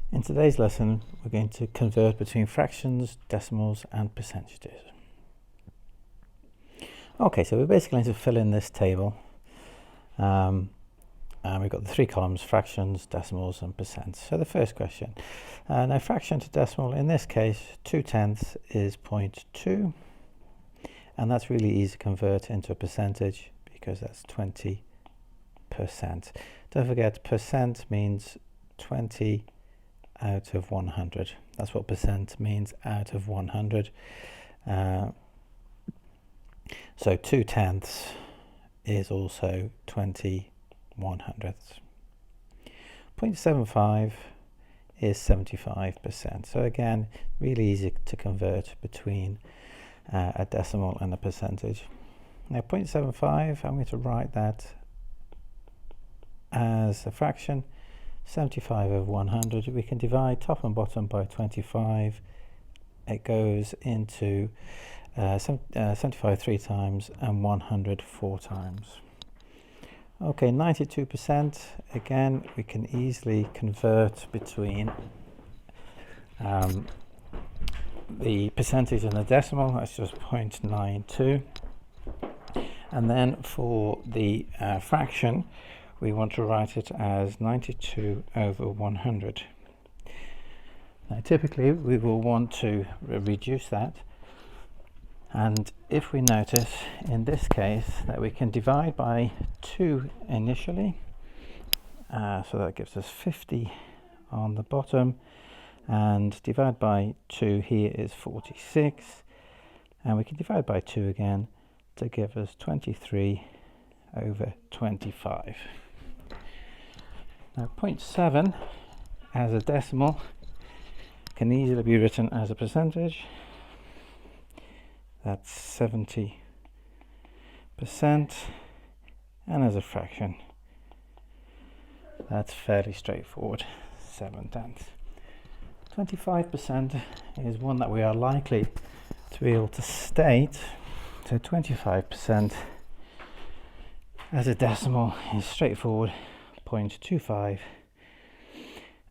In today's lesson, we're going to convert between fractions, decimals, and percentages. Okay, so we're basically going to fill in this table. And we've got the three columns: fractions, decimals, and percents. So the first question. Now, fraction to decimal, in this case, 2/10 is 0.2. And that's really easy to convert into a percentage because that's 20%. Don't forget, percent means 20 out of 100. That's what percent means, out of 100. So 2/10 is also 20/100. 0.75 is 75%. So again, really easy to convert between a decimal and a percentage. Now 0.75, I'm going to write that as a fraction. 75 over 100, we can divide top and bottom by 25. It goes into 75 3 times and 100 4 times. Okay, 92%, again, we can easily convert between the percentage and the decimal. That's just 0.92. And then for the fraction, we want to write it as 92 over 100. Now typically we will want to reduce that, and if we notice in this case that we can divide by 2 initially, so that gives us 50 on the bottom, and divide by 2 here is 46, and we can divide by 2 again to give us 23 over 25. Now 0.7 as a decimal can easily be written as a percentage. That's 70%, and as a fraction, that's fairly straightforward, 7/10. 25% is one that we are likely to be able to state. So 25% as a decimal is straightforward, 0.25,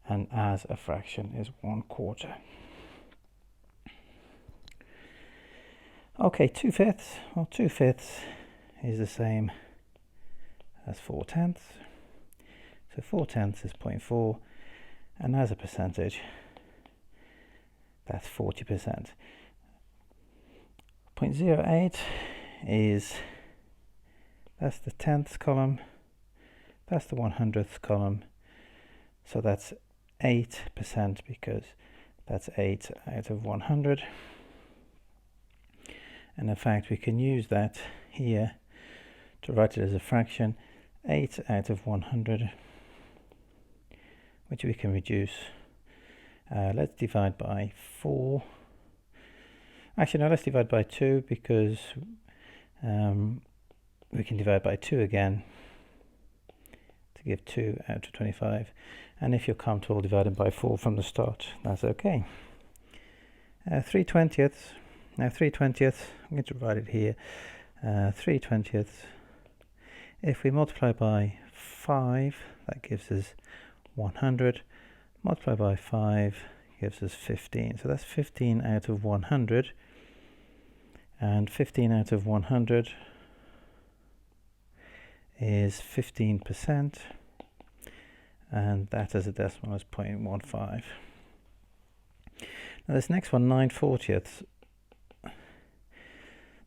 and as a fraction is 1/4. Okay, 2/5. Well, 2/5 is the same as 4/10. So 4/10 is 0.4, and as a percentage, that's 40%. 0.08 is, that's the 10th column, that's the 100th column, so that's 8% because that's 8 out of 100. And in fact, we can use that here to write it as a fraction, 8 out of 100, which we can reduce. Let's divide by 4. Actually, no, let's divide by 2 because we can divide by 2 again to give 2 out of 25. And if you're comfortable dividing by 4 from the start, that's okay. 3/20. Now 3/20, I'm going to write it here. 3/20. If we multiply by 5, that gives us 100. Multiply by 5 gives us 15. So that's 15 out of 100. And 15 out of 100 is 15. And that as a decimal is 0.15. Now this next one, 9/40.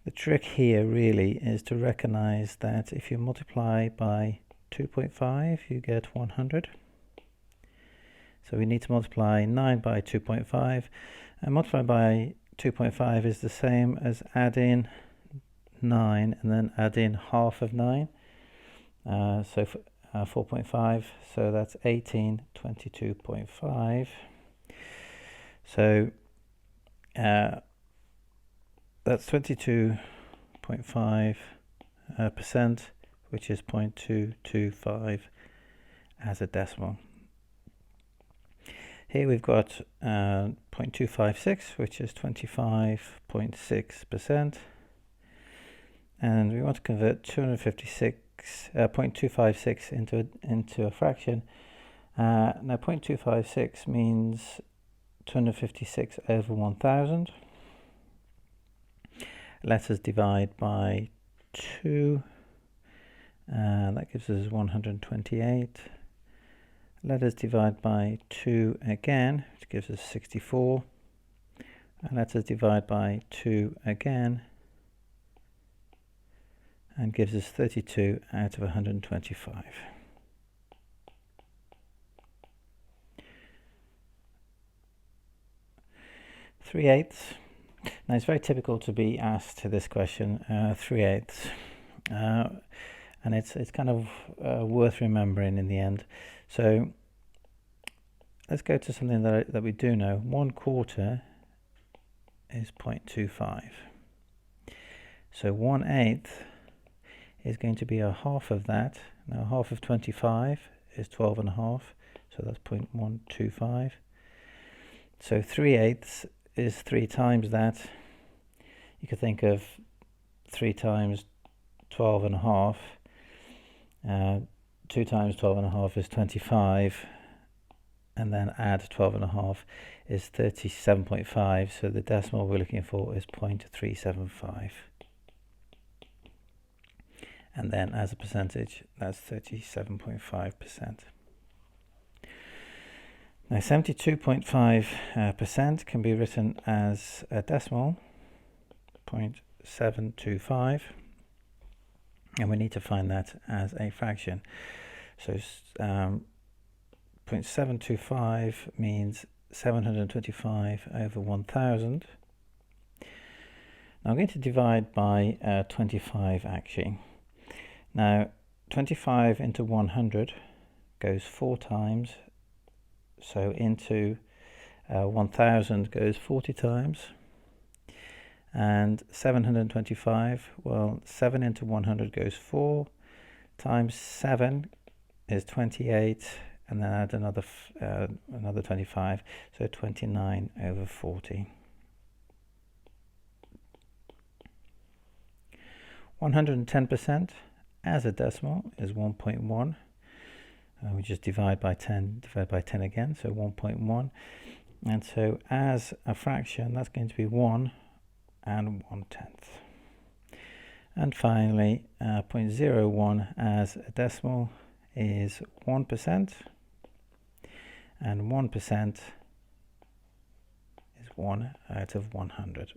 The trick here really is to recognize that if you multiply by 2.5, you get 100. So we need to multiply 9 by 2.5, and multiply by 2.5 is the same as add in 9 and then add in half of 9. So 4.5, so that's 1822.5. So that's 22.5%, which is 0.225 as a decimal. Here we've got 0.256, which is 25.6%, and we want to convert 256.256 into a fraction. Now 0.256 means 256 over 1000. Let us divide by 2, and that gives us 128. Let us divide by 2 again, which gives us 64. And let us divide by 2 again, and gives us 32 out of 125. Three-eighths. Now it's very typical to be asked this question, 3/8, and it's kind of worth remembering in the end. So let's go to something that we do know. 1/4 is 0.25. So 1/8 is going to be a half of that. Now half of 25 is 12.5, so that's 0.125. So 3/8 is 3 times that. You could think of 3 times 12.5. 2 times 12.5 is 25, and then add 12.5 is 37.5. So the decimal we're looking for is 0.375. And then as a percentage, that's 37.5%. Now 72.5% can be written as a decimal, 0.725, and we need to find that as a fraction. So 0.725 means 725 over 1000. Now I'm going to divide by 25 actually. Now 25 into 100 goes 4 times, so into 1000 goes 40 times, and 725, well, 7 into 100 goes 4 times 7 is 28, and then add another 25, so 29 over 40. 110% as a decimal is 1.1. We just divide by 10 again, so 1.1. And so as a fraction, that's going to be 1 and 1/10. And finally, 0.01 as a decimal is 1%, and 1% is 1 out of 100.